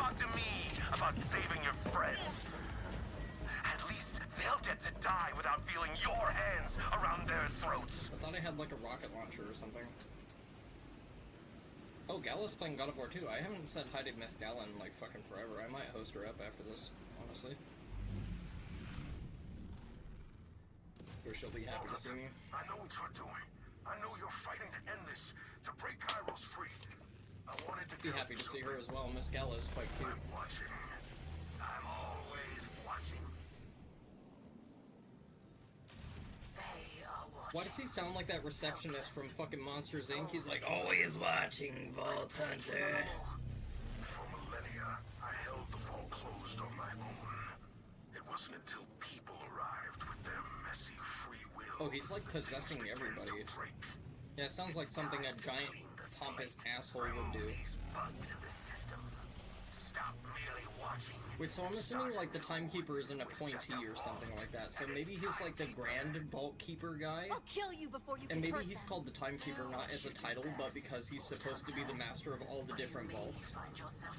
talk to me about saving your friends. At least they'll get to die without feeling your hands around their throats. I thought I had like a rocket launcher or something. Oh, Gala's playing God of War 2. I haven't said hi to Miss Gala in like fucking forever. I might host her up after this, honestly. Or she'll be happy to see me. I know what you're doing. I know you're fighting to end this, to break Kairos free. I wanted to be happy to see her as well. Miss Gala is quite cute. I'm watching. I'm always watching. They are watching. Why does he sound like that receptionist from fucking Monsters Inc? He's like, always watching, Vault Hunter. For millennia, I held the vault closed on my own. It wasn't until people arrived with their messy free will. Oh, he's like possessing everybody. Yeah, it sounds like something a giant, pompous asshole would do. Wait, so I'm assuming like the Timekeeper is an appointee or something like that. So maybe he's like the Grand Vault Keeper guy. I'll kill you before you and maybe he's called the Timekeeper not as a title, but because he's supposed to be the master of all the different vaults.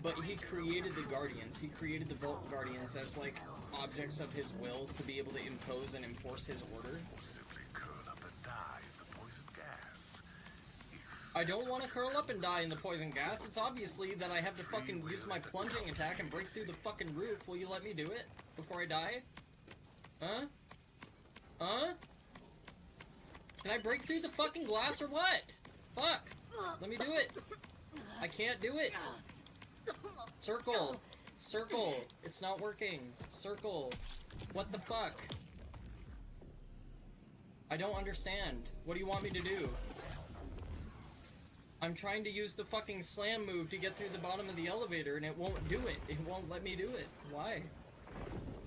But he created the Guardians. He created the Vault Guardians as like objects of his will to be able to impose and enforce his order. I don't want to curl up and die in the poison gas. It's obviously that I have to fucking use my plunging attack and break through the fucking roof. Will you let me do it before I die? Huh? Huh? Can I break through the fucking glass or what? Fuck. Let me do it. I can't do it. Circle. Circle. It's not working. Circle. What the fuck? I don't understand. What do you want me to do? I'm trying to use the fucking slam move to get through the bottom of the elevator and it won't do it. It won't let me do it. Why?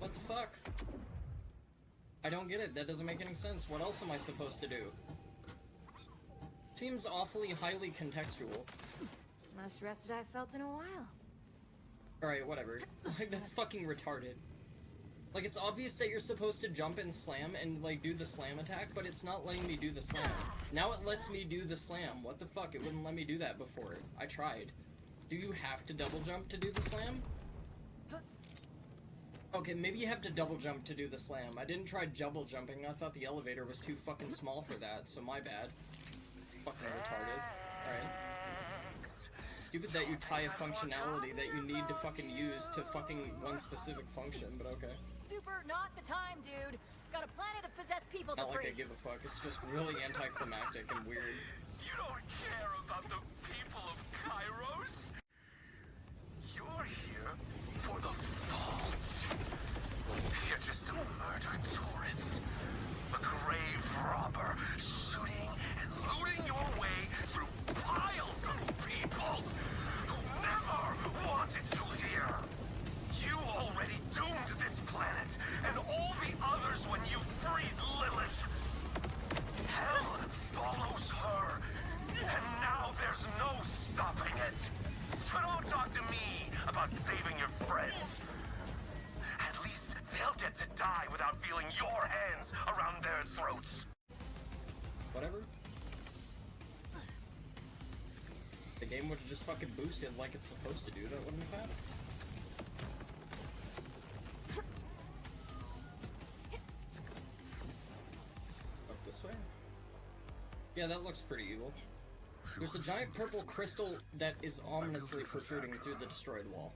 What the fuck? I don't get it. That doesn't make any sense. What else am I supposed to do? Seems awfully highly contextual. Most rested I've felt in a while. Alright, whatever. Like, that's fucking retarded. Like, it's obvious that you're supposed to jump and slam and, like, do the slam attack, but it's not letting me do the slam. Now it lets me do the slam. What the fuck? It wouldn't let me do that before. I tried. Do you have to double jump to do the slam? Okay, maybe you have to double jump to do the slam. I didn't try double jumping. I thought the elevator was too fucking small for that, so my bad. Fucking retarded. Alright. It's stupid that you tie a functionality that you need to fucking use to fucking one specific function, but okay. Super not the time, dude. Got a planet of possessed people Not to like free. I give a fuck. It's just really anticlimactic and weird. You don't care about the people of Kairos? You're here for the vault. You're just a murder tourist. A grave robber, shooting and looting your way through piles of people who never wanted you here. You already doomed this planet and all the others when you freed Lilith. Hell follows her, and now there's no stopping it. So don't talk to me about saving your friends. At least they'll get to die without feeling your hands around their throats. Whatever. The game would have just fucking boosted like it's supposed to do. That wouldn't have happened. Up this way? Yeah, that looks pretty evil. There's a giant purple crystal that is ominously protruding through the destroyed wall.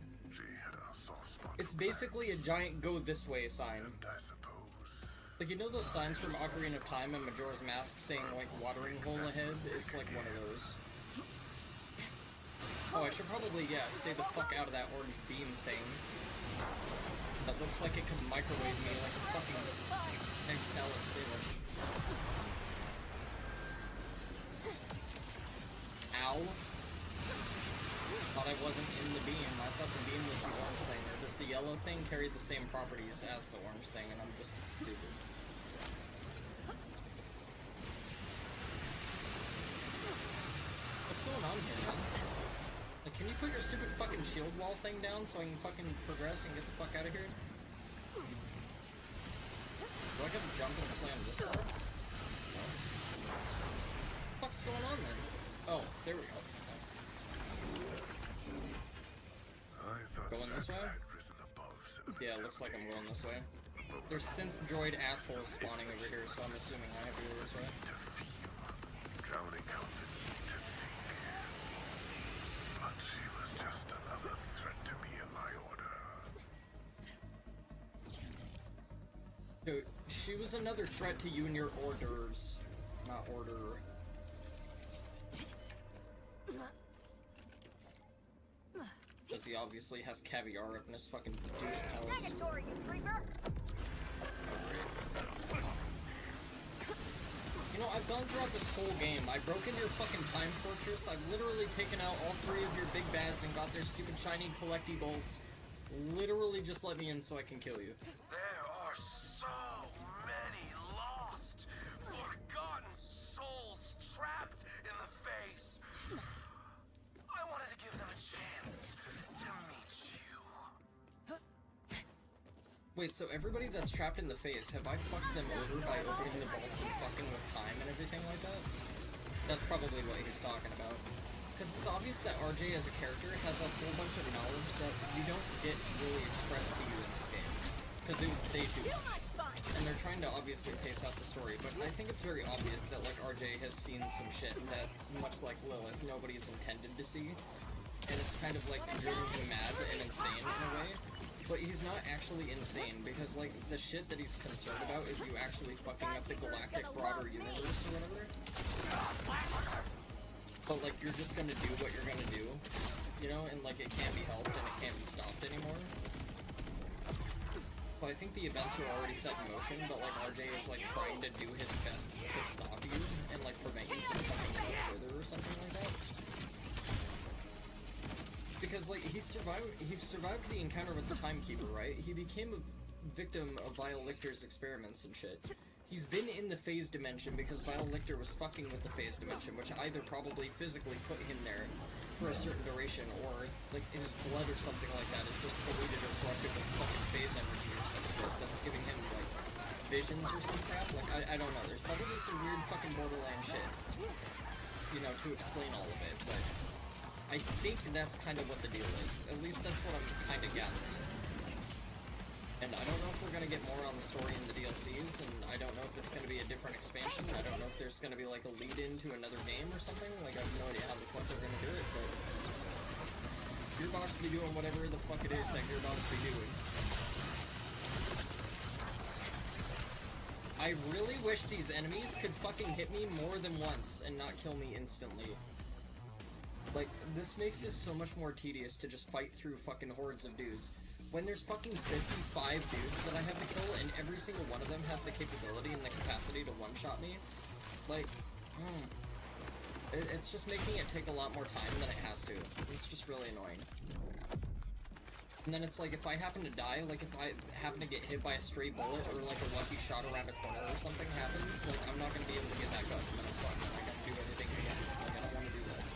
It's basically a giant go this way sign. Like, you know those signs from Ocarina of Time and Majora's Mask saying, like, watering hole ahead? It's like one of those. Oh, I should probably, yeah, stay the fuck out of that orange beam thing. That looks like it could microwave me like a fucking egg salad sandwich. Ow. Thought I wasn't in the beam. I thought the beam was the orange thing. Or does the yellow thing carry the same properties as the orange thing, and I'm just stupid. What's going on here, man? Like, can you put your stupid fucking shield wall thing down so I can fucking progress and get the fuck out of here? Do I gotta jump and slam this far? No. What the fuck's going on then? Oh, there we go. Go going this way? Yeah, it looks like I'm going this way. There's synth droid assholes spawning over here, so I'm assuming I have to go this way. Drowning out the need to think. But she was just another threat to me and my order. Dude, she was another threat to you and your hors d'oeuvres. Not order. Because he obviously has caviar up in his fucking douche palace. Negatory, you creeper! You know, I've gone throughout this whole game. I broke into your fucking time fortress. I've literally taken out all 3 of your big bads and got their stupid shiny collecty bolts. Literally just let me in so I can kill you. There are so many lost, forgotten souls trapped in the face. I wanted to give them a chance to meet you. Wait, so everybody that's trapped in the phase, have I fucked them over by opening the vaults and fucking with time and everything like that? That's probably what he's talking about. Because it's obvious that RJ as a character has a whole bunch of knowledge that you don't get really expressed to you in this game. Because it would say too much. And they're trying to obviously pace out the story, but I think it's very obvious that, like, RJ has seen some shit that, much like Lilith, nobody's intended to see. And it's kind of like driving him mad and insane in a way. But he's not actually insane, because, like, the shit that he's concerned about is you actually fucking up the galactic broader universe or whatever. But, like, you're just gonna do what you're gonna do, you know, and, like, it can't be helped and it can't be stopped anymore. But I think the events are already set in motion, but, like, RJ is, like, trying to do his best to stop you and, like, prevent you from fucking going further or something like that. Because, like, he survived the encounter with the Timekeeper, right? He became a victim of Vile Lictor's experiments and shit. He's been in the phase dimension because Vile Lictor was fucking with the phase dimension, which either probably physically put him there for a certain duration, or, like, his blood or something like that is just polluted or corrupted with fucking phase energy or some shit that's giving him, like, visions or some crap. Like, I don't know. There's probably some weird fucking Borderland shit, you know, to explain all of it, but I think that's kind of what the deal is. At least that's what I'm kind of gathering. And I don't know if we're going to get more on the story in the DLCs, and I don't know if it's going to be a different expansion. I don't know if there's going to be, like, a lead-in to another game or something. Like, I have no idea how the fuck they're going to do it, but Gearbox be doing whatever the fuck it is that Gearbox be doing. I really wish these enemies could fucking hit me more than once and not kill me instantly. Like, this makes it so much more tedious to just fight through fucking hordes of dudes. When there's fucking 55 dudes that I have to kill, and every single one of them has the capability and the capacity to one-shot me, like, it's just making it take a lot more time than it has to. It's just really annoying. And then it's like, if I happen to die, like, if I happen to get hit by a stray bullet, or, like, a lucky shot around a corner or something happens, like, I'm not gonna be able to get that gun, and then I'm fucked, and I gotta do everything again. Like, I don't want to do that.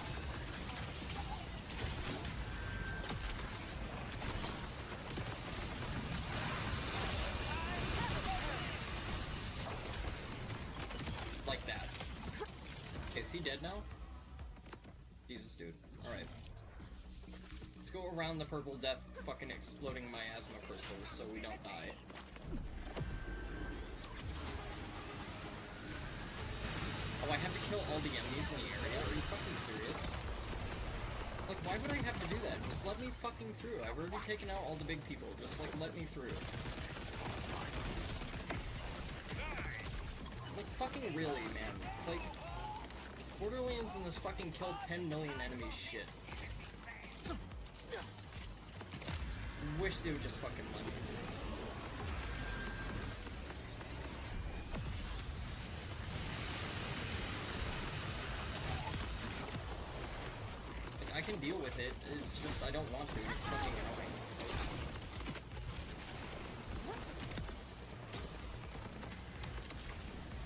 Like that. Okay, is he dead now? Jesus, dude. Alright. Let's go around the purple death fucking exploding miasma crystals so we don't die. Oh, I have to kill all the enemies in the area? Are you fucking serious? Like, why would I have to do that? Just let me fucking through. I've already taken out all the big people. Just, like, let me through. Like, fucking really, man. Like, Borderlands and this fucking kill 10 million enemies shit. Wish they would just fucking let me through. Like, I can deal with it, it's just I don't want to, it's fucking annoying.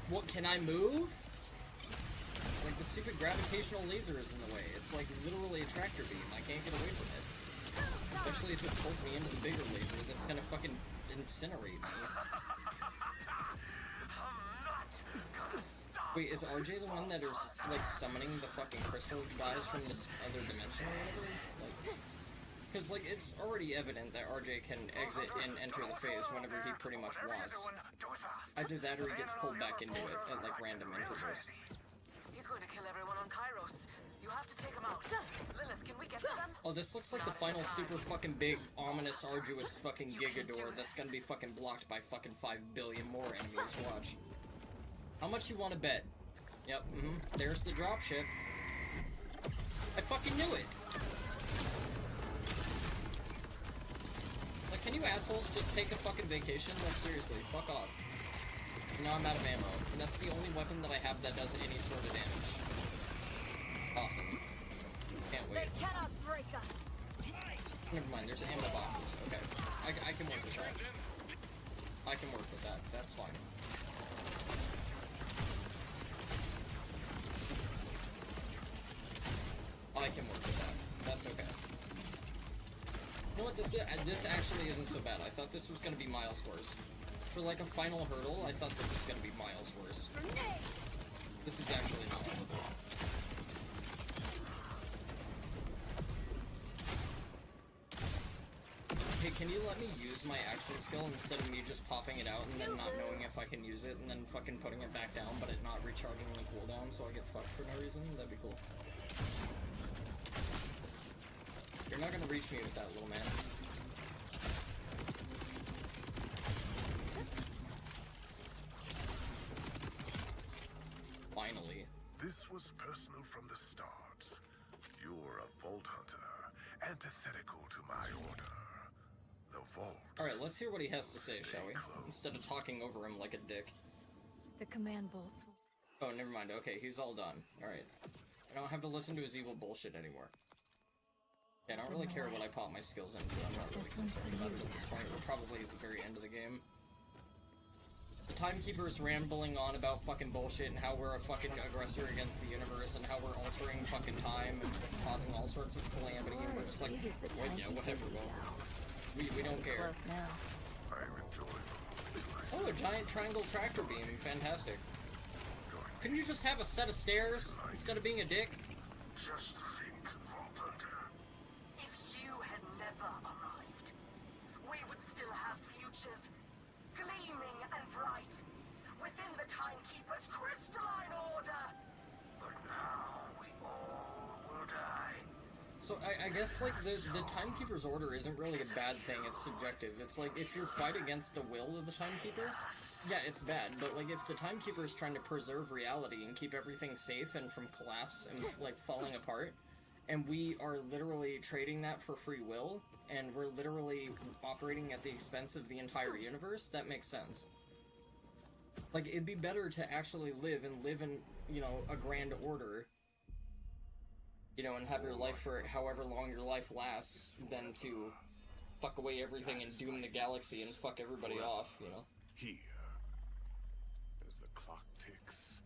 What, can I move? Like, the stupid gravitational laser is in the way. It's like literally a tractor beam. I can't get away from it. Especially if it pulls me into the bigger laser that's gonna fucking incinerate me. Wait, is RJ the one that is, like, summoning the fucking crystal guys from the other dimension or whatever? Like, Because, like, it's already evident that RJ can exit and enter the phase whenever he pretty much wants. Either that or he gets pulled back into it at, like, random intervals. He's going to kill everyone on Kairos. You have to take him out. Lilith, can we get to them? Oh, this looks like the final super fucking big, ominous, arduous fucking Gigador that's gonna be fucking blocked by fucking 5 billion more enemies. Watch. How much you want to bet? Yep, there's the dropship. I fucking knew it! Like, can you assholes just take a fucking vacation? Like, seriously, fuck off. Now I'm out of ammo, and that's the only weapon that I have that does any sort of damage. Awesome. Can't wait. They cannot break us. Never mind, there's ammo boxes. Okay. I can work with that. I can work with that. That's fine. I can work with that. That's okay. You know what, this actually isn't so bad. I thought this was gonna be miles worse. For like a final hurdle, I thought this was gonna be miles worse. This is actually not bad. Hey, can you let me use my action skill instead of me just popping it out and then not knowing if I can use it and then fucking putting it back down but it not recharging the cooldown so I get fucked for no reason? That'd be cool. You're not gonna reach me with that, little man. Finally. This was personal from the start. You're a Vault Hunter, antithetical to my order. The Vault. Alright, let's hear what he has to say, shall we? Instead of talking over him like a dick. The command bolts will... Oh, never mind. Okay, he's all done. Alright. I don't have to listen to his evil bullshit anymore. Yeah, I don't really care what I pop my skills into. I'm not really concerned about it at this point. We're probably at the very end of the game. The Timekeeper's rambling on about fucking bullshit and how we're a fucking aggressor against the universe and how we're altering fucking time and causing all sorts of calamity and we're just like, well, yeah, whatever, well, we don't care. Close now. I enjoy them. Oh, a giant triangle tractor beam. Fantastic. Couldn't you just have a set of stairs instead of being a dick? Just think, Vault Hunter. If you had never arrived, we would still have futures, gleaming and bright, within the Timekeeper's crystalline order. But now we all will die. So I guess like the Timekeeper's order isn't really a bad thing, it's subjective. It's like if you fight against the will of the Timekeeper, yeah, it's bad, but like if the Timekeeper is trying to preserve reality and keep everything safe and from collapse and like falling apart, and we are literally trading that for free will, and we're literally operating at the expense of the entire universe, that makes sense. Like, it'd be better to actually live in, you know, a grand order, you know, and have your life for however long your life lasts, than to fuck away everything and doom the galaxy and fuck everybody off, you know? Here, as the clock ticks,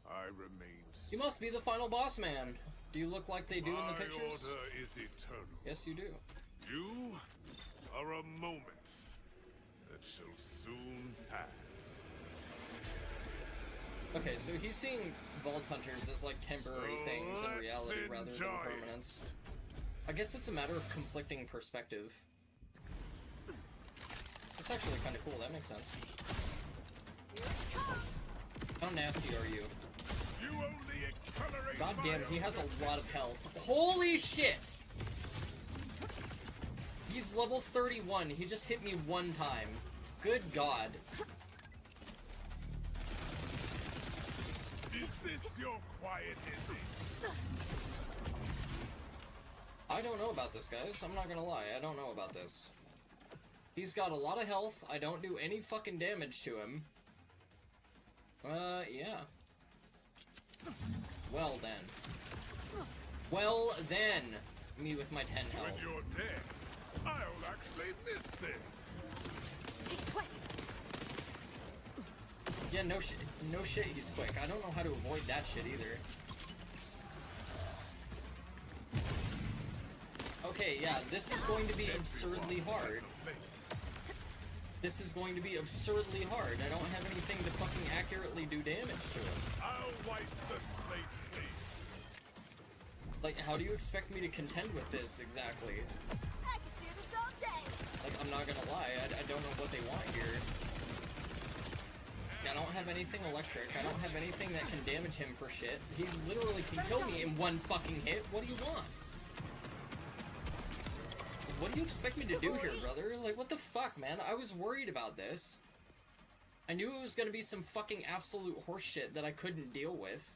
I remain. You must be the final boss man. Do you look like they do in the pictures? My order is eternal. Yes, you do. You are a moment that shall soon pass. Okay, so he's seeing Vault Hunters as like temporary things in reality rather than permanence. I guess it's a matter of conflicting perspective. That's actually kind of cool, that makes sense. How nasty are you? You only accelerate. God damn, he has a lot of health. Holy shit! He's level 31, he just hit me one time. Good God. Is this your quiet ending? I don't know about this, guys. I'm not gonna lie, I don't know about this. He's got a lot of health, I don't do any fucking damage to him. Yeah. Well then. Well then! Me with my 10 When health. you're dead, I'll actually miss this. He's quick. Yeah, no shit. No shit, he's quick. I don't know how to avoid that shit either. Okay, yeah, this is going to be absurdly hard. This is going to be absurdly hard. I don't have anything to fucking accurately do damage to him. I'll wipe the slate clean. Like, how do you expect me to contend with this, exactly? not gonna lie. I don't know what they want here. I don't have anything electric. I don't have anything that can damage him for shit. He literally can kill me in one fucking hit. What do you want? What do you expect me to do here, brother? Like, what the fuck, man? I was worried about this. I knew it was gonna be some fucking absolute horseshit that I couldn't deal with.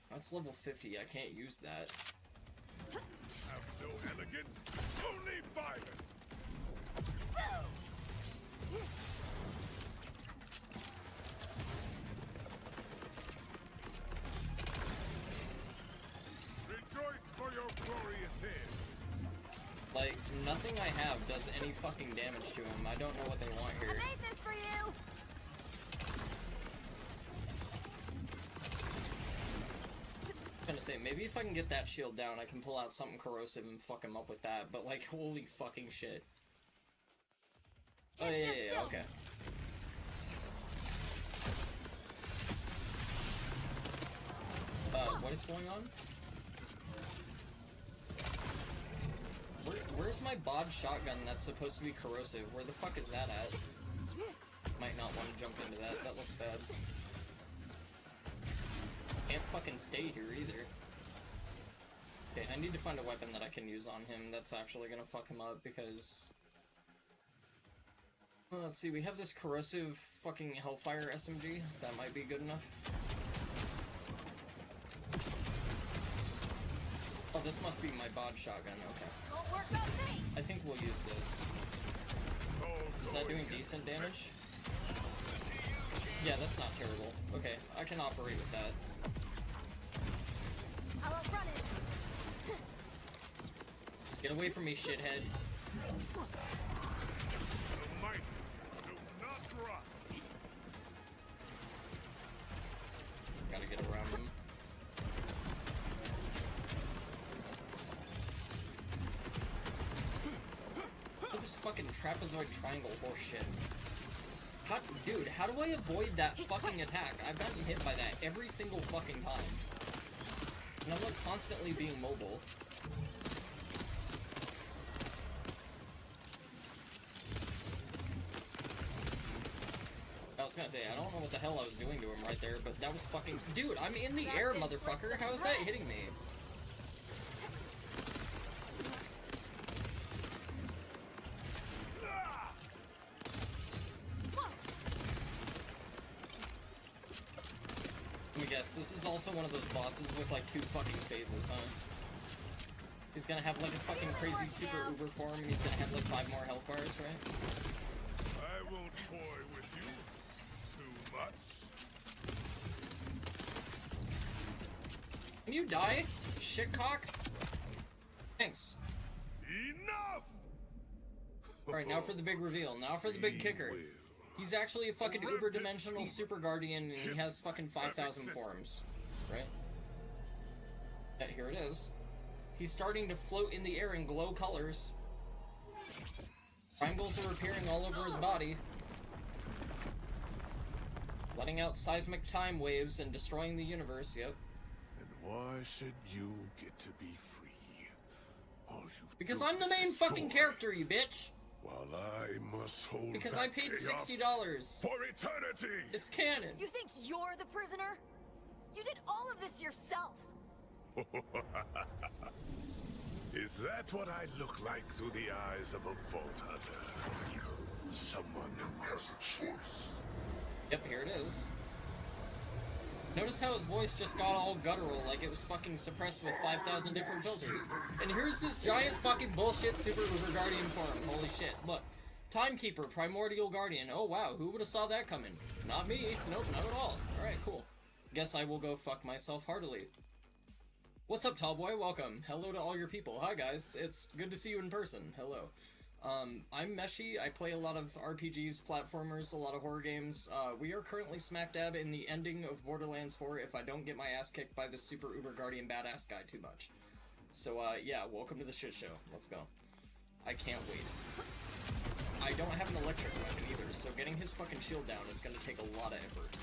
That's level 50. I can't use that. Have no elegance, only violence. Rejoice for your glorious end. Like, nothing I have does any fucking damage to him. I don't know what they want I here. made this for you. I was gonna say, maybe if I can get that shield down, I can pull out something corrosive and fuck him up with that, but like, holy fucking shit. Oh, yeah, okay. What is going on? Where's my bod shotgun that's supposed to be corrosive? Where the fuck is that at? Might not want to jump into that. That looks bad. Can't fucking stay here either. Okay, I need to find a weapon that I can use on him that's actually gonna fuck him up, because... Well, let's see, we have this corrosive fucking Hellfire SMG. That might be good enough. Oh, this must be my bod shotgun, okay. Won't work on me. I think we'll use this. Is that doing decent damage? Yeah, that's not terrible. Okay, I can operate with that. I'll outrun it. Get away from me, shithead. The mighty do not rise. Gotta get around him. Look at this fucking trapezoid triangle horseshit. Dude, how do I avoid that fucking attack? I've gotten hit by that every single fucking time. And I'm like constantly being mobile. I was gonna say, I don't know what the hell I was doing to him right there, but that was fucking... Dude, I'm in the air, motherfucker! How is that hitting me? Let me guess, this is also one of those bosses with like 2 fucking phases, huh? He's gonna have like a fucking crazy super uber form, and he's gonna have like 5 more health bars, right? I won't toy with you too much. Can you die, shitcock? Thanks. Enough! Alright, now for the big reveal. Now for the big kicker. He's actually a fucking uber-dimensional super guardian, and he has fucking 5,000 forms. Right? Yeah, here it is. He's starting to float in the air in glow colors. Triangles are appearing all over his body. Letting out seismic time waves and destroying the universe, yep. And why should you get to be free? All you Because do I'm the is main fucking destroy, character, you bitch! while I must hold Because back I paid chaos $60. for eternity! It's canon. You think you're the prisoner? You did all of this yourself. Is that what I look like through the eyes of a Vault Hunter? Someone who has a choice. Yep, here it is. Notice how his voice just got all guttural, like it was fucking suppressed with 5,000 different filters. And here's this giant fucking bullshit super uber guardian form. Holy shit. Look. Timekeeper, primordial guardian. Oh wow, who would have saw that coming? Not me. Nope, not at all. Alright, cool. Guess I will go fuck myself heartily. What's up, Tallboy? Welcome. Hello to all your people. Hi, guys. It's good to see you in person. Hello. I'm Meshi. I play a lot of RPGs, platformers, a lot of horror games. We are currently smack dab in the ending of Borderlands 4 if I don't get my ass kicked by this super uber guardian badass guy too much. So, yeah, welcome to the shit show. Let's go. I can't wait. I don't have an electric weapon either, so getting his fucking shield down is gonna take a lot of effort.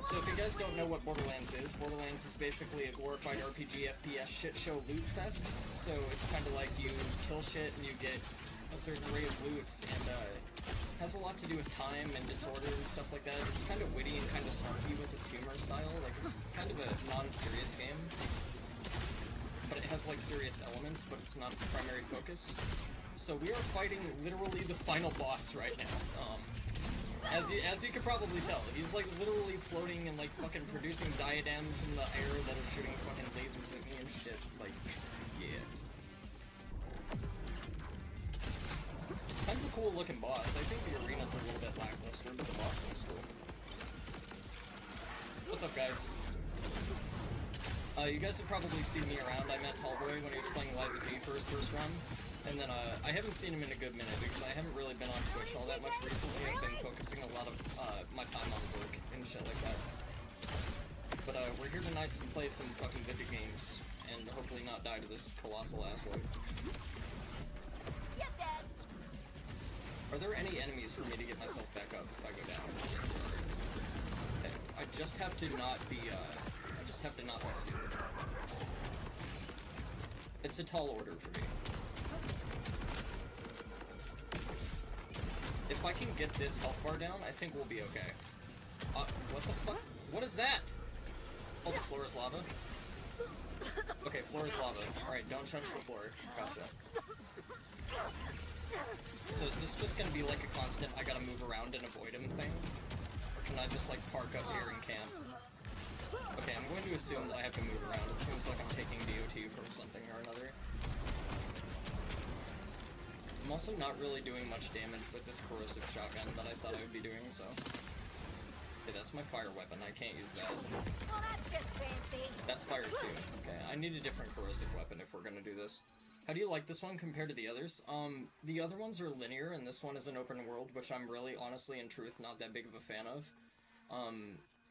So if you guys don't know what Borderlands is basically a glorified RPG FPS shit show loot fest. So it's kind of like you kill shit and you get a certain array of loot, and has a lot to do with time and disorder and stuff like that. It's kind of witty and kind of snarky with its humor style. Like, it's kind of a non-serious game, but it has like serious elements, but it's not its primary focus. So we are fighting literally the final boss right now. As you could probably tell, he's like literally floating and like fucking producing diadems in the air that are shooting fucking lasers at me and shit. Like, yeah. Kind of a cool looking boss. I think the arena's a little bit lackluster, but the boss looks cool. What's up, guys? You guys have probably seen me around. I met Tallboy when he was playing Liza P for his first run. And then, I haven't seen him in a good minute because I haven't really been on Twitch all that much recently. I've been focusing a lot of, my time on work and shit like that. But, we're here tonight to play some fucking video games and hopefully not die to this colossal asswipe. Are there any enemies for me to get myself back up if I go down? Yes, there are. Okay, I just have to not be, I just have to not be stupid. It's a tall order for me. If I can get this health bar down, I think we'll be okay. What the fuck? What is that? Oh, the floor is lava? Okay, floor is lava. Alright, don't touch the floor. Gotcha. So is this just gonna be like a constant, I gotta move around and avoid him thing? Or can I just like park up here and camp? Okay, I'm going to assume that I have to move around. It seems like I'm taking DOT from something or another. I'm also not really doing much damage with this corrosive shotgun that I thought I would be doing, so... Okay, that's my fire weapon, I can't use that. Well, that's just fancy. That's fire too. Okay, I need a different corrosive weapon if we're gonna do this. How do you like this one compared to the others? The other ones are linear, and this one is an open world, which I'm really, honestly, in truth, not that big of a fan of.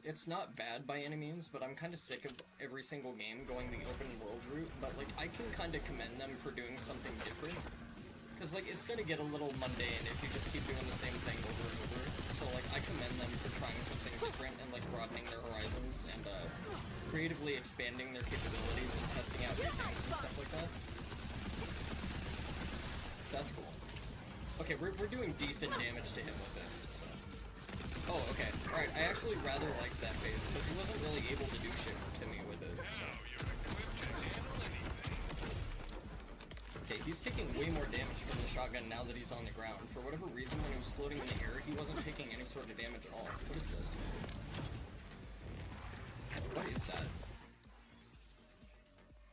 It's not bad by any means, but I'm kind of sick of every single game going the open world route, but, like, I can kind of commend them for doing something different. Because, like, it's gonna get a little mundane if you just keep doing the same thing over and over. So, like, I commend them for trying something different and, like, broadening their horizons and, creatively expanding their capabilities and testing out new things and stuff like that. That's cool. Okay, we're doing decent damage to him with this, so... Oh, okay. Alright, I actually rather liked that phase, because he wasn't really able to do shit to me with it, so... Okay, he's taking way more damage from the shotgun now that he's on the ground. For whatever reason, when he was floating in the air, he wasn't taking any sort of damage at all. What is this? What is that?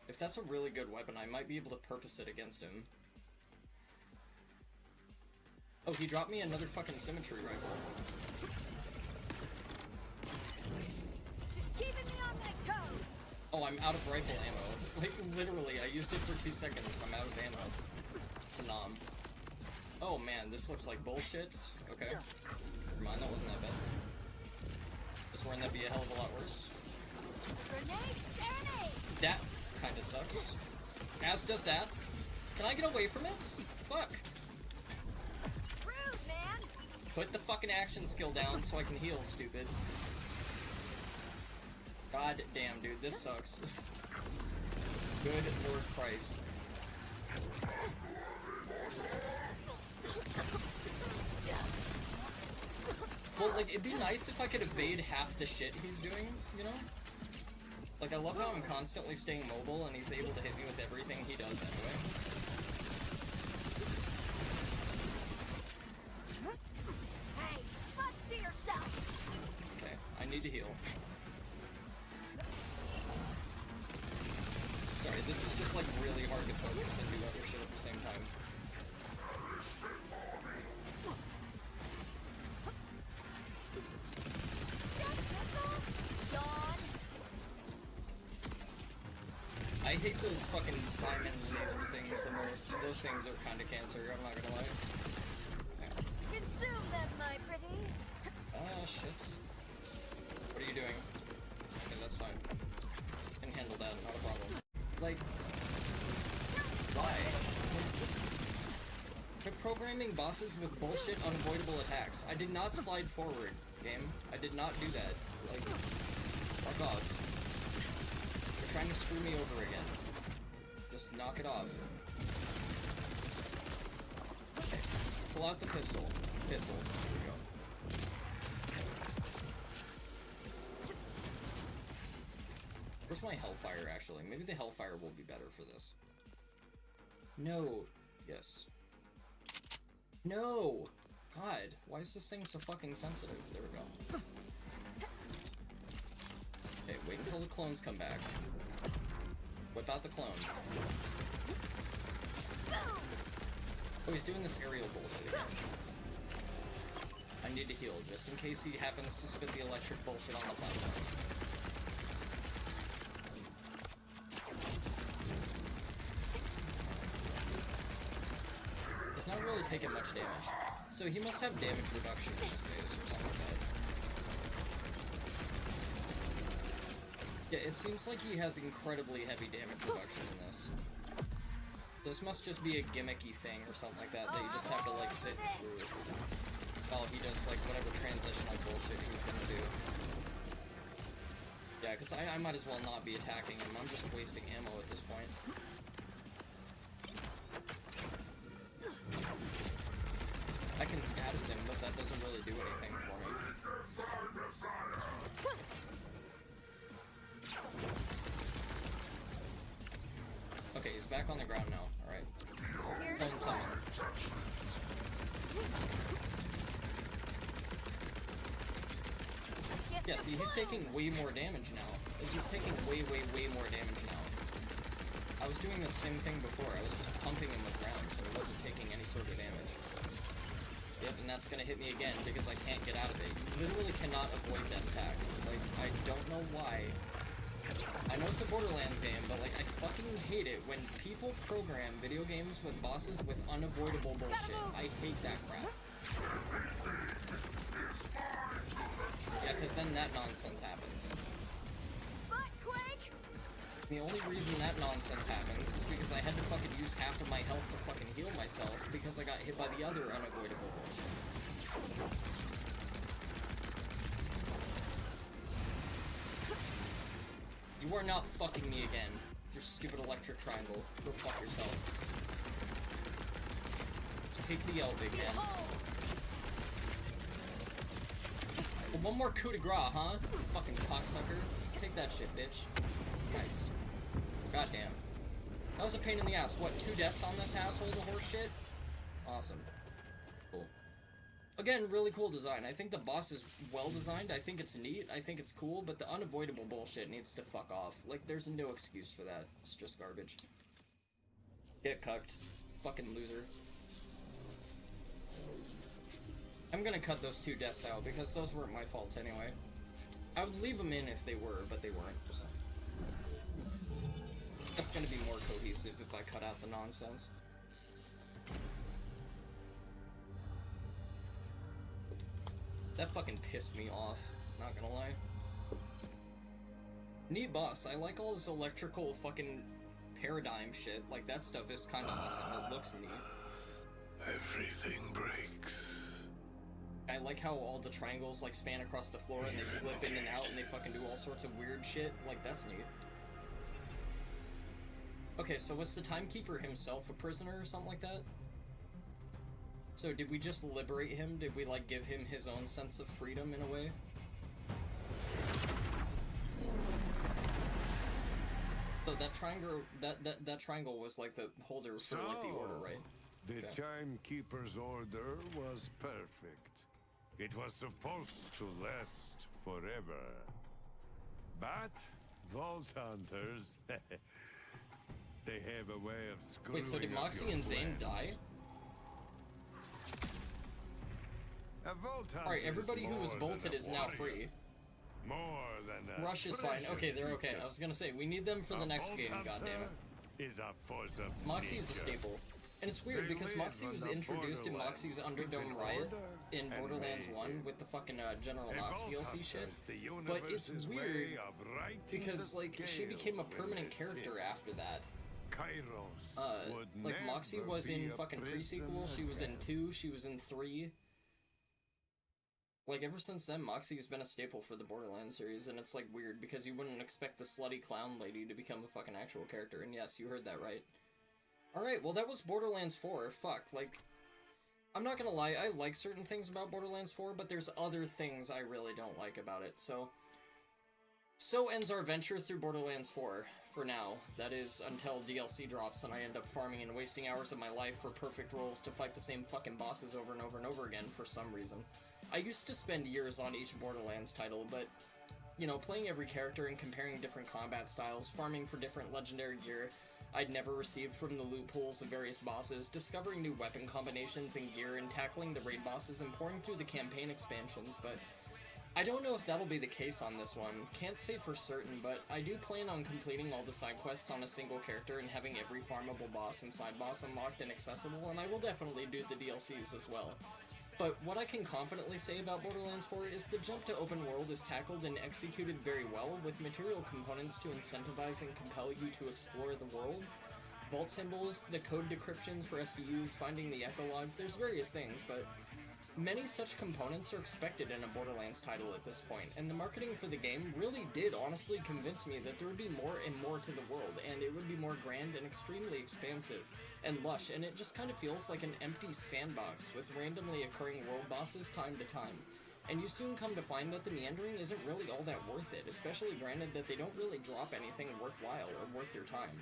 If that's a really good weapon, I might be able to purpose it against him. Oh, he dropped me another fucking symmetry rifle. Just keeping me on my toes. Oh, I'm out of rifle ammo. Like, literally, I used it for 2 seconds, I'm out of ammo. Nom. Oh man, this looks like bullshit. Okay. Never mind, that wasn't that bad. Just swearing that'd be a hell of a lot worse. Grenade serenade. That kinda sucks. As does that. Can I get away from it? Fuck. Rude, man. Put the fucking action skill down so I can heal, stupid. God damn, dude, this sucks. Good Lord Christ. Well, like, it'd be nice if I could evade half the shit he's doing, you know? Like, I love how I'm constantly staying mobile and he's able to hit me with everything he does anyway. Hey, bust to yourself. Okay, I need to heal. Sorry, this is just, like, really hard to focus and do other shit at the same time. I hate those fucking diamond laser things the most. Those things are kinda cancer, I'm not gonna lie. Consume them, my pretty. Ah, shit. What are you doing? Okay, that's fine. Can handle that, not a problem. Like, why? Quit programming bosses with bullshit unavoidable attacks. I did not slide forward, game. I did not do that. Like, fuck off. You're trying to screw me over again. Just knock it off. Okay. Pull out the pistol. Pistol. There we go. Where's my Hellfire, actually? Maybe the Hellfire will be better for this. No. Yes. No! God, why is this thing so fucking sensitive? There we go. Okay, wait until the clones come back. Whip out the clone. Oh, he's doing this aerial bullshit again. I need to heal, just in case he happens to spit the electric bullshit on the platform. He's not really taking much damage. So he must have damage reduction in this phase or something like that. Yeah, it seems like he has incredibly heavy damage reduction in this. This must just be a gimmicky thing or something like that, that you just have to, like, sit through while he does, like, whatever transitional bullshit he's gonna do. Yeah, because I might as well not be attacking him. I'm just wasting ammo at this point. I can status him, but that doesn't really do anything for me. Okay, he's back on the ground now. Alright. Clone summon. Yeah, see, he's taking way more damage now. He's taking way more damage now. I was doing the same thing before. I was just pumping him with rounds, so he wasn't taking any sort of damage. Yep, and that's gonna hit me again because I can't get out of it. You literally cannot avoid that attack. Like, I don't know why. I know it's a Borderlands game, but, like, I fucking hate it when people program video games with bosses with unavoidable bullshit. I hate that crap. Yeah, because then that nonsense happens. The only reason that nonsense happens is because I had to fucking use half of my health to fucking heal myself because I got hit by the other unavoidable bullshit. You are not fucking me again. Your stupid electric triangle. Go fuck yourself. Just take the L, big man. Well, one more coup de grace, huh? Fucking cocksucker. Take that shit, bitch. Nice. Goddamn. That was a pain in the ass. What, 2 deaths on this asshole of horse shit? Awesome. Cool. Again, really cool design. I think the boss is well designed. I think it's neat. I think it's cool, but the unavoidable bullshit needs to fuck off. Like, there's no excuse for that. It's just garbage. Get cucked. Fucking loser. I'm gonna cut those 2 deaths out, because those weren't my fault anyway. I would leave them in if they were, but they weren't, so. That's gonna be more cohesive if I cut out the nonsense. That fucking pissed me off, not gonna lie. Neat boss. I like all this electrical fucking paradigm shit. Like, that stuff is kinda awesome. It looks neat. Everything breaks. I like how all the triangles, like, span across the floor and they flip in and out and they fucking do all sorts of weird shit. Like, that's neat. Okay, so was the Timekeeper himself a prisoner or something like that? So did we just liberate him? Did we, like, give him his own sense of freedom in a way? So that triangle, that triangle was like the holder for, like, the order, right? The Okay. Timekeeper's order was perfect. It was supposed to last forever. But Vault Hunters, they have a way of screwing Wait, so did up Moxie your and Zane plans. die? A Vault Hunter Alright, everybody who was more than bolted a is now warrior. free. More than a Rush is fine. Okay, they're okay. treasure I was gonna say, we need them for the seeker. next A game, Vault Hunter goddammit. is a force of Moxie is a nature. staple. And it's weird They because live Moxie on was the introduced in Borderlands, Moxie's keeping Underdome Riot order in and Borderlands mayhem. 1 with the fucking General A Knox Vault DLC Hunter's shit. the But it's universe's weird way of righting because, the like, she became a scales permanent with character tip. after that. Kairos would Like, Moxie never was be in a fucking prison pre-sequel, she was in again. 2, she was in 3. Like, ever since then, Moxie's been a staple for the Borderlands series, and it's, like, weird, because you wouldn't expect the slutty clown lady to become a fucking actual character, and yes, you heard that right. Alright, well, that was Borderlands 4. Fuck, like, I'm not gonna lie, I like certain things about Borderlands 4, but there's other things I really don't like about it, so ends our venture through Borderlands 4, for now. That is, until DLC drops and I end up farming and wasting hours of my life for perfect rolls to fight the same fucking bosses over and over and over again for some reason. I used to spend years on each Borderlands title, but, you know, playing every character and comparing different combat styles, farming for different legendary gear I'd never received from the loot pools of various bosses, discovering new weapon combinations and gear, and tackling the raid bosses and pouring through the campaign expansions, but I don't know if that'll be the case on this one. Can't say for certain, but I do plan on completing all the side quests on a single character and having every farmable boss and side boss unlocked and accessible, and I will definitely do the DLCs as well. But what I can confidently say about Borderlands 4 is the jump to open world is tackled and executed very well, with material components to incentivize and compel you to explore the world. Vault symbols, the code decryptions for SDUs, finding the echologs, there's various things, but many such components are expected in a Borderlands title at this point, and the marketing for the game really did honestly convince me that there would be more and more to the world, and it would be more grand and extremely expansive and lush, and it just kind of feels like an empty sandbox with randomly occurring world bosses time to time. And you soon come to find that the meandering isn't really all that worth it, especially granted that they don't really drop anything worthwhile or worth your time.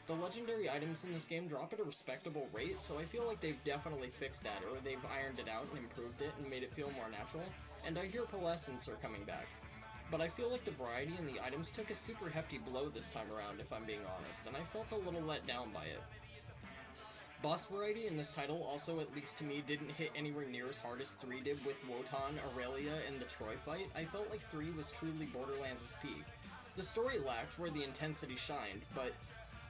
The legendary items in this game drop at a respectable rate, so I feel like they've definitely fixed that, or they've ironed it out and improved it and made it feel more natural, and I hear Pearlescents are coming back. But I feel like the variety in the items took a super hefty blow this time around, if I'm being honest, and I felt a little let down by it. Boss variety in this title also, at least to me, didn't hit anywhere near as hard as 3 did with Wotan, Aurelia, and the Troy fight. I felt like 3 was truly Borderlands' peak. The story lacked where the intensity shined, but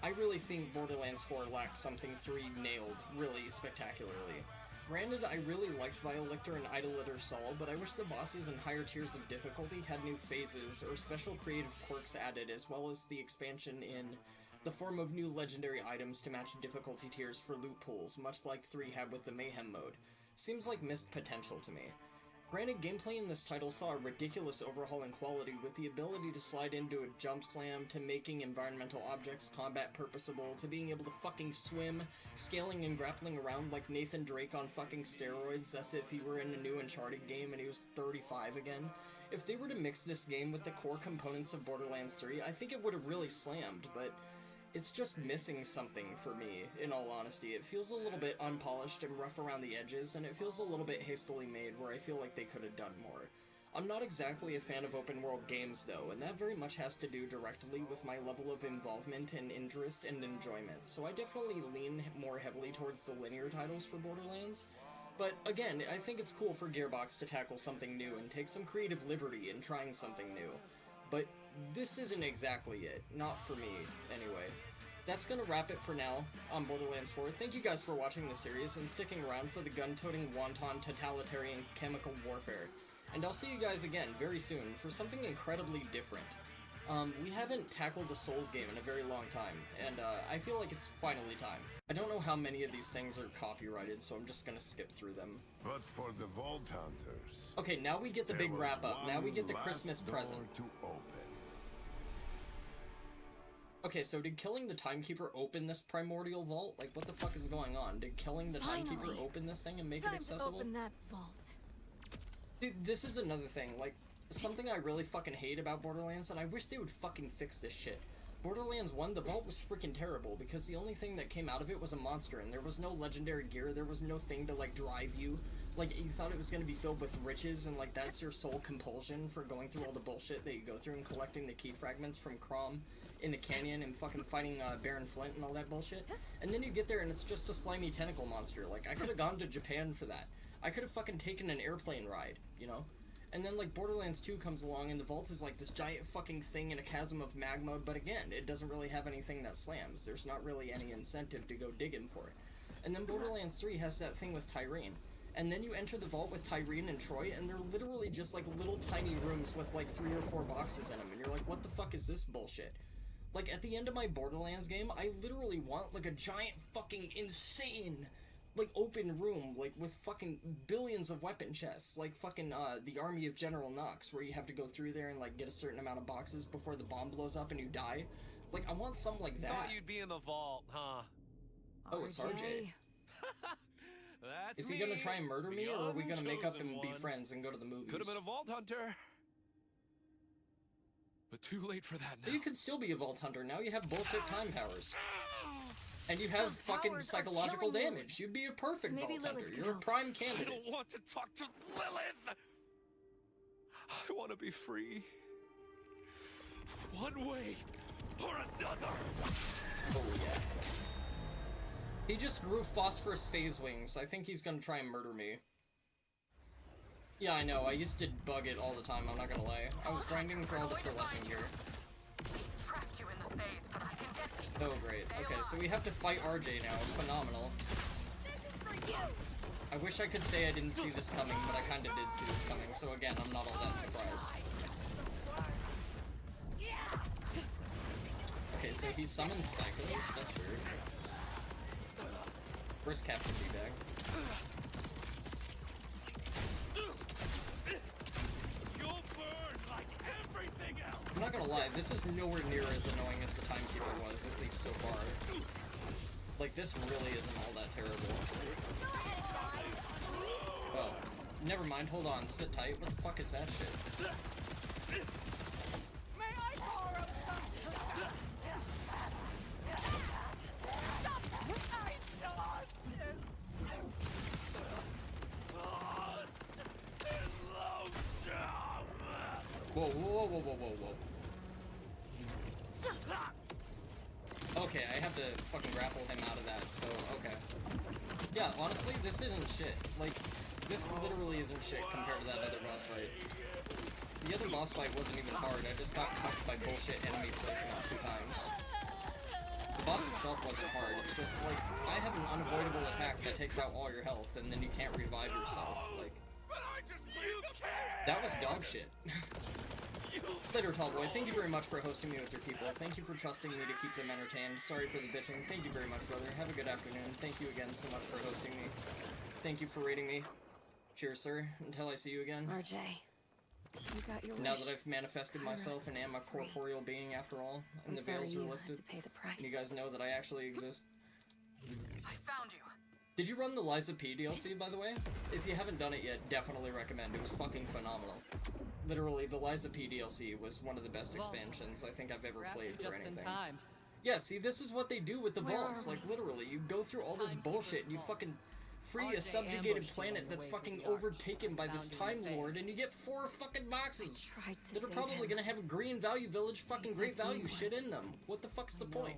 I really think Borderlands 4 lacked something 3 nailed really spectacularly. Granted, I really liked Vialictor and Idolator Saul, but I wish the bosses in higher tiers of difficulty had new phases or special creative quirks added, as well as the expansion in the form of new legendary items to match difficulty tiers for loot pools, much like 3 had with the Mayhem mode. Seems like missed potential to me. Granted, gameplay in this title saw a ridiculous overhaul in quality, with the ability to slide into a jump slam, to making environmental objects combat purposable, to being able to fucking swim, scaling and grappling around like Nathan Drake on fucking steroids, as if he were in a new Uncharted game and he was 35 again. If they were to mix this game with the core components of Borderlands 3, I think it would have really slammed, but it's just missing something for me, in all honesty. It feels a little bit unpolished and rough around the edges, and it feels a little bit hastily made where I feel like they could have done more. I'm not exactly a fan of open world games though, and that very much has to do directly with my level of involvement and interest and enjoyment, so I definitely lean more heavily towards the linear titles for Borderlands. But again, I think it's cool for Gearbox to tackle something new and take some creative liberty in trying something new. But this isn't exactly it. Not for me, anyway. That's gonna wrap it for now on Borderlands 4. Thank you guys for watching the series and sticking around for the gun-toting, wanton, totalitarian chemical warfare. And I'll see you guys again very soon for something incredibly different. We haven't tackled a Souls game in a very long time, and I feel like it's finally time. I don't know how many of these things are copyrighted, so I'm just gonna skip through them. But for the Vault Hunters, Okay, now we get the big wrap-up. Now we get the Christmas present. to open. Okay, so did killing the Timekeeper open this primordial vault? Like, what the fuck is going on? Did killing the Timekeeper Finally. open this thing and make Time it accessible? to open that vault. Dude, this is another thing, like, something I really fucking hate about Borderlands, and I wish they would fucking fix this shit. Borderlands 1, the vault was freaking terrible, because the only thing that came out of it was a monster, and there was no legendary gear, there was no thing to, like, drive you. Like, you thought it was gonna be filled with riches, and, like, that's your sole compulsion for going through all the bullshit that you go through and collecting the key fragments from Crom in the canyon and fucking fighting Baron Flint and all that bullshit. And then you get there and it's just a slimy tentacle monster. Like, I could have gone to Japan for that. I could have fucking taken an airplane ride, you know? And then, like, Borderlands 2 comes along and the vault is like this giant fucking thing in a chasm of magma, but again, it doesn't really have anything that slams. There's not really any incentive to go digging for it. And then Borderlands 3 has that thing with Tyrene. And then you enter the vault with Tyrene and Troy, and they're literally just, like, little tiny rooms with, like, 3 or 4 boxes in them, and you're like, what the fuck is this bullshit? Like, at the end of my Borderlands game, I literally want, like, a giant fucking insane like, open room, like, with fucking billions of weapon chests, like fucking, the Army of General Knox, where you have to go through there and, like, get a certain amount of boxes before the bomb blows up and you die. Like, I want something like that. Thought you'd be in the vault, huh? Oh, it's RJ. That's Is he me, gonna try and murder me, the or are we gonna make up and be Unchosen friends and go to the movies? Could have been a vault hunter. But too late for that now. You could still be a Vault Hunter. Now you have bullshit time powers. And you have Those fucking powers are psychological killing you. damage. You'd be a perfect Maybe Vault Lilith Hunter. can You're a help. prime I candidate. don't want to talk to Lilith. I want to be free. One way or another. Oh, yeah. He just grew phosphorus phase wings. I think he's gonna try and murder me. Yeah, I know. I used to bug it all the time. I'm not gonna lie. I was grinding for all the pearlescent gear. He's trapped you in the phase, but I can get to you. Oh, great. Stay Okay, alive. so we have to fight RJ now. Phenomenal. This is for you. I wish I could say I didn't see this coming, but I kinda did see this coming. So again, I'm not all that surprised. Okay, so he summons Psychos. That's weird. Where's Captain D-Bag? You'll burn like everything else. I'm not gonna lie, this is nowhere near as annoying as the Timekeeper was, at least so far. Like, this really isn't all that terrible. Oh, never mind, hold on, sit tight. What the fuck is that shit? May I borrow some? Stop! I'm exhausted. Whoa, whoa, whoa, whoa, whoa, whoa, whoa. Okay, I have to fucking grapple him out of that, so, okay. Yeah, honestly, this isn't shit. Like, this literally isn't shit compared to that other boss fight. The other boss fight wasn't even hard, I just got cuffed by bullshit enemy placement 2 times. The boss itself wasn't hard, it's just, like, I have an unavoidable attack that takes out all your health, and then you can't revive yourself, like... That was dog shit. Later, Tallboy, thank you very much for hosting me with your people. Thank you for trusting me to keep them entertained. Sorry for the bitching. Thank you very much, brother. Have a good afternoon. Thank you again so much for hosting me. Thank you for rating me. Cheers, sir. Until I see you again. RJ, you got your Now wish. that I've manifested myself and am a is free. corporeal being after all, and I'm the sorry veils are you had lifted, to pay the price. you guys know that I actually exist. I found you. Did you run the Liza P DLC, by the way? If you haven't done it yet, definitely recommend. It was fucking phenomenal. Literally, the Liza P DLC was one of the best expansions I think I've ever played for anything. Yeah, see, this is what they do with the Where vaults. are Like, literally, you go through all this bullshit and you fucking free a subjugated planet that's fucking overtaken by this Time Lord, and you get 4 fucking boxes Tried to that are save probably him. gonna have green value village fucking He great saved me value shit once. in them. What the fuck's the point?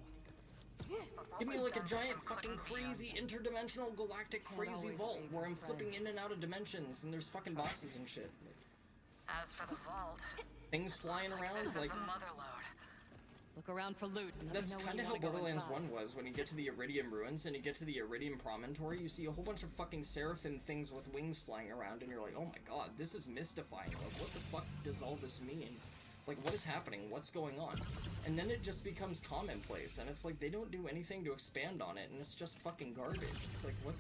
But what Give me was like a done to giant him fucking couldn't be crazy interdimensional galactic crazy always vault save where your I'm flipping friends. in and out of dimensions and there's fucking boxes and shit. As for the vault, Things flying like around, this like... is the motherlode. Look around for loot. And let That's me know when kind of you how wanna go Borderlands inside. 1 was. When you get to the Iridium Ruins and you get to the Iridium Promontory, you see a whole bunch of fucking seraphim things with wings flying around, and you're like, oh my god, this is mystifying. Like, what the fuck does all this mean? Like, what is happening? What's going on? And then it just becomes commonplace, and it's like, they don't do anything to expand on it, and it's just fucking garbage. It's like, what?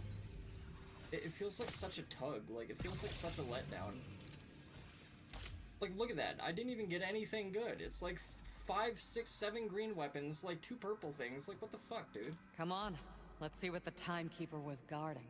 It feels like such a tug. Like, it feels like such a letdown. Like, look at that. I didn't even get anything good. It's like 5, 6, 7 green weapons, like 2 purple things. Like, what the fuck, dude? Come on. Let's see what the Timekeeper was guarding.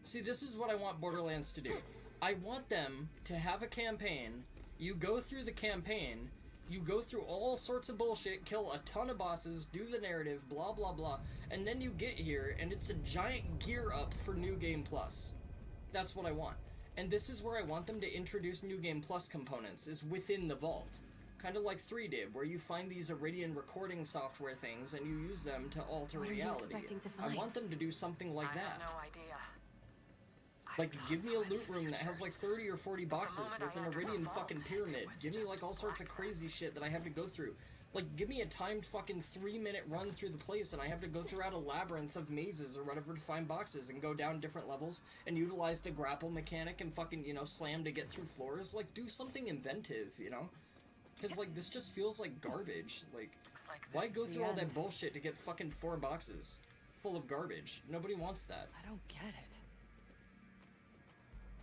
See, this is what I want Borderlands to do. I want them to have a campaign. You go through the campaign, you go through all sorts of bullshit, kill a ton of bosses, do the narrative, blah blah blah, and then you get here and it's a giant gear up for New Game Plus. That's what I want. And this is where I want them to introduce New Game Plus components, is within the vault. Kind of like 3 did, where you find these Iridian recording software things and you use them to alter What are you reality. expecting to I find? want them to do something like I that. have no idea. Like, give me a loot room that has like 30 or 40 boxes with an Iridian fucking pyramid. Give me like all sorts of crazy shit that I have to go through. Like, give me a timed fucking 3-minute run through the place and I have to go throughout a labyrinth of mazes or whatever to find boxes and go down different levels and utilize the grapple mechanic and fucking, you know, slam to get through floors. Like, do something inventive, you know? Because, like, this just feels like garbage. Like, Looks like why this go is the through all that end. bullshit to get fucking 4 boxes? full of garbage. Nobody wants that. I don't get it.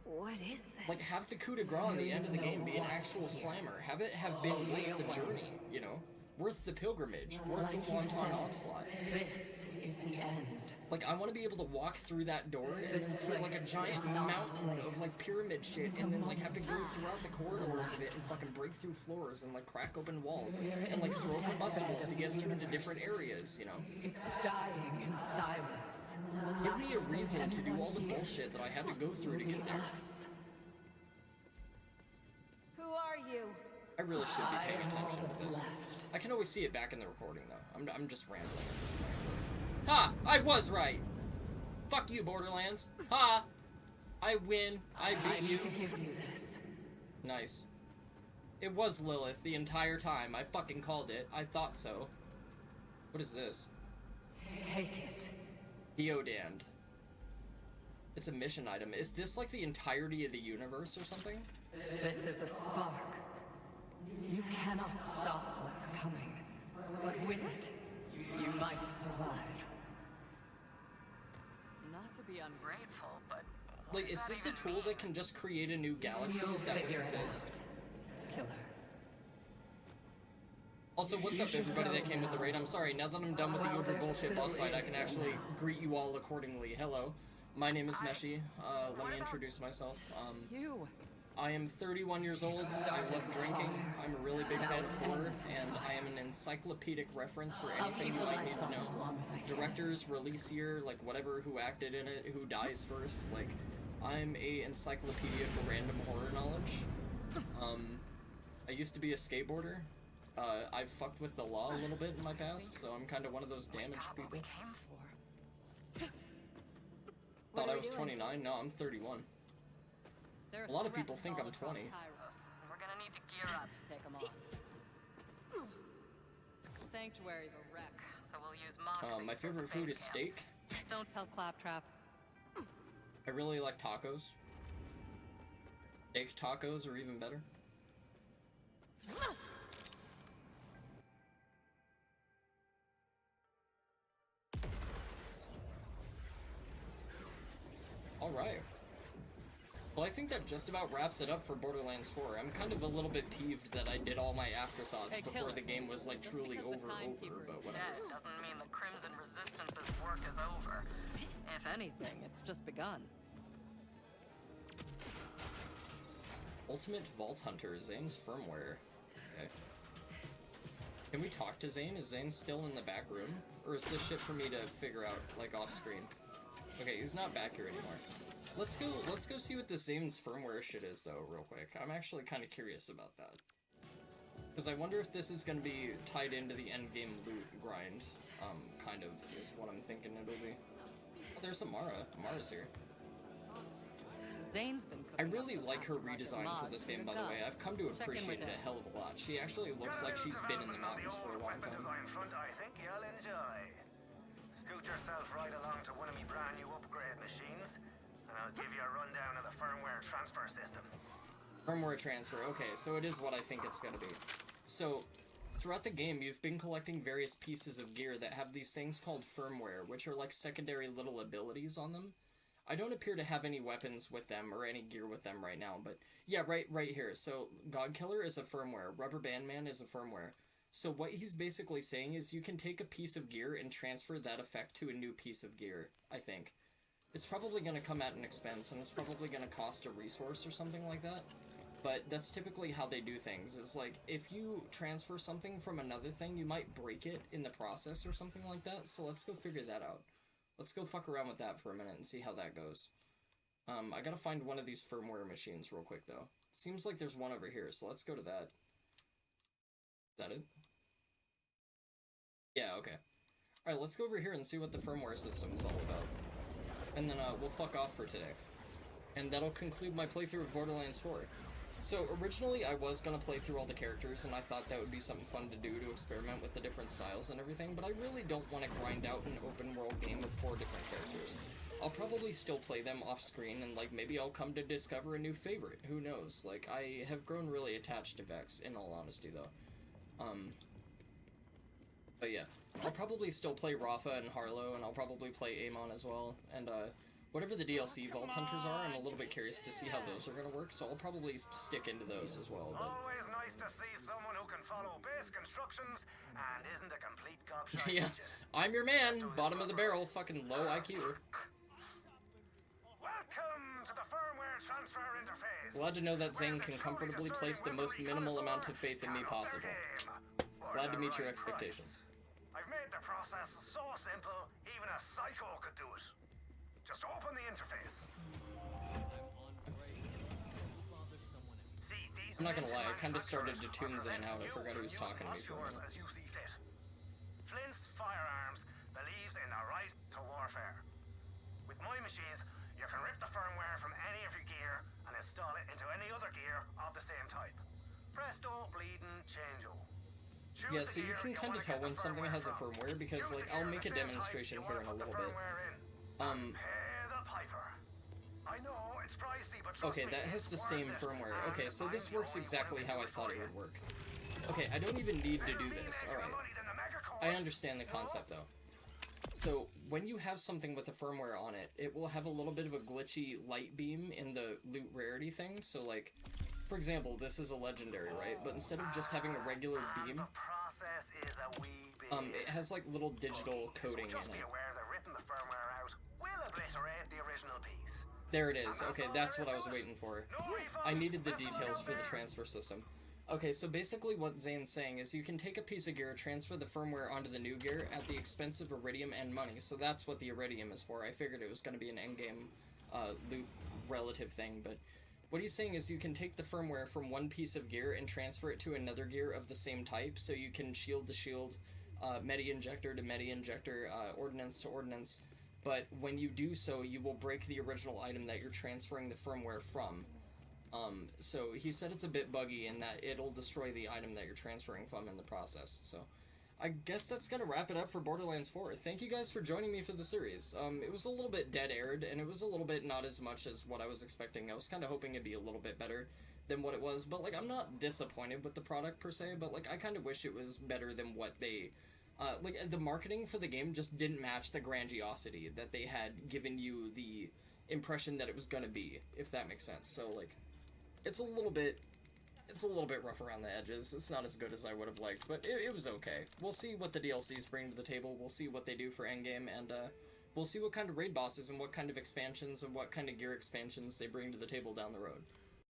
What is this? Like, have the coup de grace at the end of the game be an actual slammer. Have it have been worth the journey, you know? Worth the pilgrimage. Worth the wanton onslaught. This is the end. Like, I want to be able to walk through that door and then see, like, a giant mountain of, like, pyramid shit, and then, like, have to go throughout the corridors of it and fucking break through floors and, like, crack open walls and, like, throw combustibles to get through to different areas, you know? It's dying in silence. Give me a reason to do all the bullshit that I had to go through to get there. Who are you? I really should be paying attention to this. I can always see it back in the recording, though. I'm just rambling at this point. Ha! I was right! Fuck you, Borderlands. Ha! I win. I beat you. need to give you this. Nice. It was Lilith the entire time. I fucking called it. I thought so. What is this? Take it. Deodand. It's a mission item. Is this like the entirety of the universe or something? This is a spark. You cannot stop what's coming. But with it, you might survive. Not to be ungrateful, but... Like, is this a tool that can just create a new galaxy? Is that what this is? Killer. Also, what's up, everybody that came with the raid? I'm sorry, now that I'm done with the uber bullshit boss fight, I can actually greet you all accordingly. Hello, my name is Meshi. Let me introduce myself. You. I am 31 years old, I love drinking, I'm a really big fan of horror, and I am an encyclopedic reference for anything you might need to know. Directors, release year, like whatever, who acted in it, who dies first, like, I'm a encyclopedia for random horror knowledge. I used to be a skateboarder. I've fucked with the law a little bit in my past, so I'm kind of one of those damaged people. Thought I was 29, no, I'm 31. A lot of people think I'm 20. We're gonna need to gear up to take them on. Sanctuary's a wreck, so we'll use Moxie. My favorite food is steak. Just don't tell Claptrap. I really like tacos. Steak tacos are even better. Alright. Well, I think that just about wraps it up for Borderlands 4. I'm kind of a little bit peeved that I did all my afterthoughts before the game was, like, truly over, but whatever. Dead doesn't mean the Crimson Resistance's work is over. If anything, it's just begun. Ultimate Vault Hunter, Zane's firmware. Okay. Can we talk to Zane? Is Zane still in the back room? Or is this shit for me to figure out, like, off screen? Okay, he's not back here anymore. Let's go see what the Zane's firmware shit is, though, real quick. I'm actually kind of curious about that. Because I wonder if this is going to be tied into the endgame loot grind, kind of, is what I'm thinking it'll be. Oh, there's Amara. Amara's here. Zane's been I really like her redesign for this game, by the way. I've come to appreciate it a hell of a lot. She actually looks like she's been in the mountains for a long time. Design front, I think you'll enjoy. Scoot yourself right along to one of me brand new upgrade machines, and I'll give you a rundown of the firmware transfer system. Firmware transfer, okay, so it is what I think it's gonna be. So, throughout the game, you've been collecting various pieces of gear that have these things called firmware, which are like secondary little abilities on them. I don't appear to have any weapons with them or any gear with them right now, but yeah, right here. So, Godkiller is a firmware, Rubber Band Man is a firmware. So what he's basically saying is you can take a piece of gear and transfer that effect to a new piece of gear, I think. It's probably going to come at an expense, and it's probably going to cost a resource or something like that. But that's typically how they do things, is like, if you transfer something from another thing, you might break it in the process or something like that, so let's go figure that out. Let's go fuck around with that for a minute and see how that goes. I gotta find one of these firmware machines real quick, though. Seems like there's one over here, so let's go to that. Is that it? Yeah, okay. Alright, let's go over here and see what the firmware system is all about. And then, we'll fuck off for today. And that'll conclude my playthrough of Borderlands 4. So, originally I was gonna play through all the characters, and I thought that would be something fun to do to experiment with the different styles and everything, but I really don't want to grind out an open-world game with 4 different characters. I'll probably still play them off-screen, and, like, maybe I'll come to discover a new favorite. Who knows? Like, I have grown really attached to Vex, in all honesty, though. But yeah. I'll probably still play Rafa and Harlow, and I'll probably play Amon as well, and whatever the DLC Vault Hunters are, I'm a little bit curious to see how those are gonna work, so I'll probably stick into those as well, but... Always nice to see someone who can follow basic instructions and isn't a complete gobshite. Yeah, I'm your man, bottom of the barrel, fucking low IQ. Welcome to the firmware transfer interface. Glad to know that Zane can comfortably place the most minimal amount of faith in me possible. Glad to meet your expectations. I've made the process so simple, even a psycho could do it. Just open the interface. See, these I'm not gonna lie, I kinda manufacturers started to tune are Zane out. I preventing forgot you he was from talking to me using for a yours minute. as you see fit. Flint's Firearms believes in the right to warfare. With my machines, you can rip the firmware from any of your gear and install it into any other gear of the same type. Presto, bleeding, changeo. Choose Yeah, the so you gear can you kinda wanna tell get the when something firmware has a from. firmware, because, Choose like, the I'll gear make a of the same type demonstration you here wanna in a put the little bit. firmware in. Pay the piper. I know it's pricey, but trust Okay, me, that has the it's same worth it. firmware. And Okay, so I'm this the works only one exactly who how can I do it thought for it you. would work. Okay, I don't even need to do this, alright. I understand the You know? concept, though. So, when you have something with a firmware on it, it will have a little bit of a glitchy light beam in the loot rarity thing. So, like, for example, this is a legendary, right? But instead of just having a regular beam, The process is a wee bit it has, like, little digital buggy, coding so just in be it. aware that ripping the firmware out will obliterate the original piece. There it is. Okay, that's what I was waiting for. No refunds. I needed the Best of luck details out for the there. transfer system. Okay, so basically what Zane's saying is you can take a piece of gear, transfer the firmware onto the new gear at the expense of iridium and money. So that's what the iridium is for. I figured it was going to be an endgame loot relative thing, but what he's saying is you can take the firmware from one piece of gear and transfer it to another gear of the same type, so you can shield to shield, medi-injector to medi-injector, ordnance to ordnance, but when you do so, you will break the original item that you're transferring the firmware from. So he said it's a bit buggy in that it'll destroy the item that you're transferring from in the process. So I guess that's gonna wrap it up for Borderlands 4. Thank you guys for joining me for the series. It was a little bit dead-aired, and it was a little bit not as much as what I was expecting. I was kind of hoping it'd be a little bit better than what it was, but, like, I'm not disappointed with the product per se, but, like, I kind of wish it was better than what they... like, the marketing for the game just didn't match the grandiosity that they had given you the impression that it was gonna be, if that makes sense. So, like, it's a little bit rough around the edges. It's not as good as I would have liked, but it was okay. We'll see what the DLCs bring to the table. We'll see what they do for endgame, and we'll see what kind of raid bosses and what kind of expansions and what kind of gear expansions they bring to the table down the road.